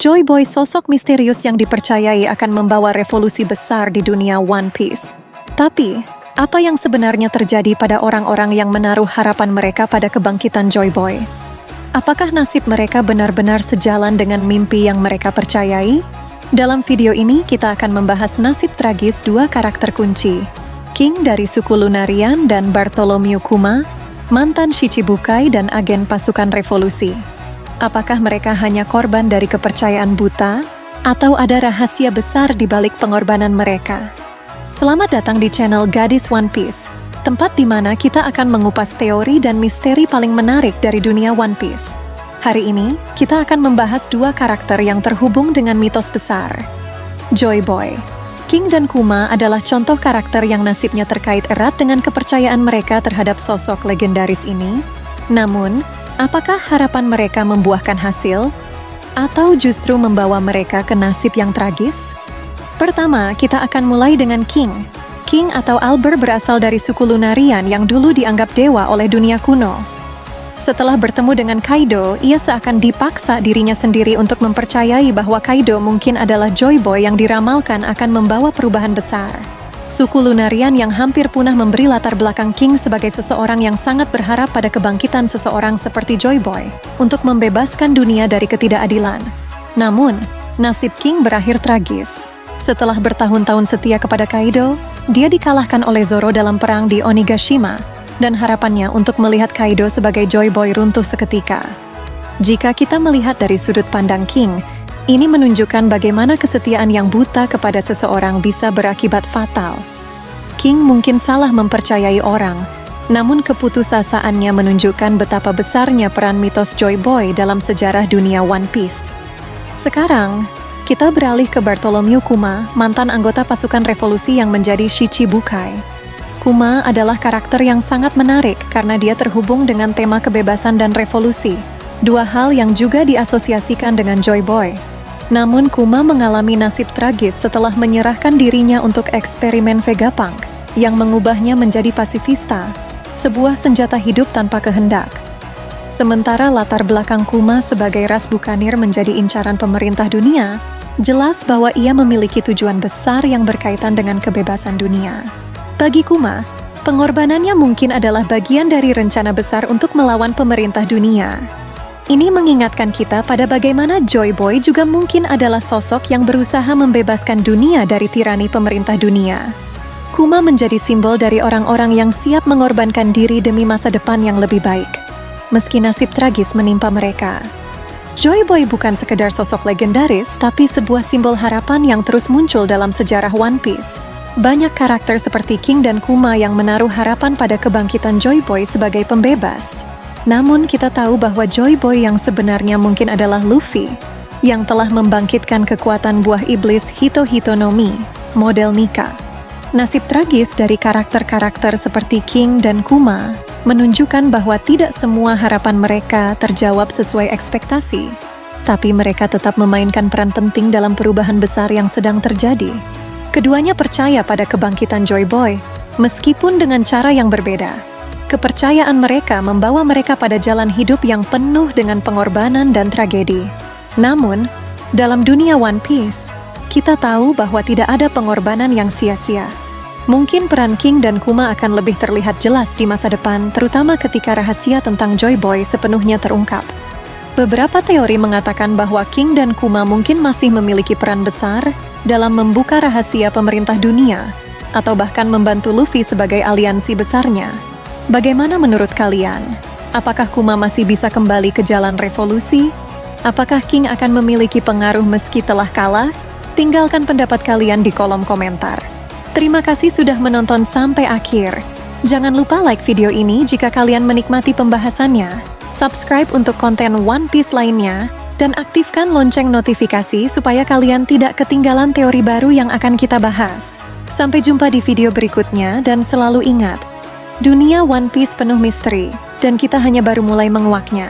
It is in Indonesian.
Joy Boy sosok misterius yang dipercayai akan membawa revolusi besar di dunia One Piece. Tapi, apa yang sebenarnya terjadi pada orang-orang yang menaruh harapan mereka pada kebangkitan Joy Boy? Apakah nasib mereka benar-benar sejalan dengan mimpi yang mereka percayai? Dalam video ini, kita akan membahas nasib tragis dua karakter kunci, King dari suku Lunarian dan Bartholomew Kuma, mantan Shichibukai dan agen pasukan revolusi. Apakah mereka hanya korban dari kepercayaan buta, atau ada rahasia besar di balik pengorbanan mereka? Selamat datang di channel Gadis One Piece, tempat di mana kita akan mengupas teori dan misteri paling menarik dari dunia One Piece. Hari ini, kita akan membahas dua karakter yang terhubung dengan mitos besar. Joy Boy. King dan Kuma adalah contoh karakter yang nasibnya terkait erat dengan kepercayaan mereka terhadap sosok legendaris ini. Namun, apakah harapan mereka membuahkan hasil? Atau justru membawa mereka ke nasib yang tragis? Pertama, kita akan mulai dengan King. King atau Albert berasal dari suku Lunarian yang dulu dianggap dewa oleh dunia kuno. Setelah bertemu dengan Kaido, ia seakan dipaksa dirinya sendiri untuk mempercayai bahwa Kaido mungkin adalah Joy Boy yang diramalkan akan membawa perubahan besar. Suku Lunarian yang hampir punah memberi latar belakang King sebagai seseorang yang sangat berharap pada kebangkitan seseorang seperti Joy Boy untuk membebaskan dunia dari ketidakadilan. Namun, nasib King berakhir tragis. Setelah bertahun-tahun setia kepada Kaido, dia dikalahkan oleh Zoro dalam perang di Onigashima, dan harapannya untuk melihat Kaido sebagai Joy Boy runtuh seketika. Jika kita melihat dari sudut pandang King, ini menunjukkan bagaimana kesetiaan yang buta kepada seseorang bisa berakibat fatal. King mungkin salah mempercayai orang, namun keputusasaannya menunjukkan betapa besarnya peran mitos Joy Boy dalam sejarah dunia One Piece. Sekarang, kita beralih ke Bartholomew Kuma, mantan anggota pasukan revolusi yang menjadi Shichibukai. Kuma adalah karakter yang sangat menarik karena dia terhubung dengan tema kebebasan dan revolusi, dua hal yang juga diasosiasikan dengan Joy Boy. Namun Kuma mengalami nasib tragis setelah menyerahkan dirinya untuk eksperimen Vegapunk yang mengubahnya menjadi pasifista, sebuah senjata hidup tanpa kehendak. Sementara latar belakang Kuma sebagai ras bukanir menjadi incaran pemerintah dunia, jelas bahwa ia memiliki tujuan besar yang berkaitan dengan kebebasan dunia. Bagi Kuma, pengorbanannya mungkin adalah bagian dari rencana besar untuk melawan pemerintah dunia. Ini mengingatkan kita pada bagaimana Joy Boy juga mungkin adalah sosok yang berusaha membebaskan dunia dari tirani pemerintah dunia. Kuma menjadi simbol dari orang-orang yang siap mengorbankan diri demi masa depan yang lebih baik, meski nasib tragis menimpa mereka. Joy Boy bukan sekedar sosok legendaris, tapi sebuah simbol harapan yang terus muncul dalam sejarah One Piece. Banyak karakter seperti King dan Kuma yang menaruh harapan pada kebangkitan Joy Boy sebagai pembebas. Namun kita tahu bahwa Joy Boy yang sebenarnya mungkin adalah Luffy, yang telah membangkitkan kekuatan buah iblis Hito-Hito no Mi, model Nika. Nasib tragis dari karakter-karakter seperti King dan Kuma menunjukkan bahwa tidak semua harapan mereka terjawab sesuai ekspektasi, tapi mereka tetap memainkan peran penting dalam perubahan besar yang sedang terjadi. Keduanya percaya pada kebangkitan Joy Boy, meskipun dengan cara yang berbeda. Kepercayaan mereka membawa mereka pada jalan hidup yang penuh dengan pengorbanan dan tragedi. Namun, dalam dunia One Piece, kita tahu bahwa tidak ada pengorbanan yang sia-sia. Mungkin peran King dan Kuma akan lebih terlihat jelas di masa depan, terutama ketika rahasia tentang Joy Boy sepenuhnya terungkap. Beberapa teori mengatakan bahwa King dan Kuma mungkin masih memiliki peran besar dalam membuka rahasia pemerintah dunia, atau bahkan membantu Luffy sebagai aliansi besarnya. Bagaimana menurut kalian? Apakah Kuma masih bisa kembali ke jalan revolusi? Apakah King akan memiliki pengaruh meski telah kalah? Tinggalkan pendapat kalian di kolom komentar. Terima kasih sudah menonton sampai akhir. Jangan lupa like video ini jika kalian menikmati pembahasannya. Subscribe untuk konten One Piece lainnya, dan aktifkan lonceng notifikasi supaya kalian tidak ketinggalan teori baru yang akan kita bahas. Sampai jumpa di video berikutnya dan selalu ingat, dunia One Piece penuh misteri, dan kita hanya baru mulai menguaknya.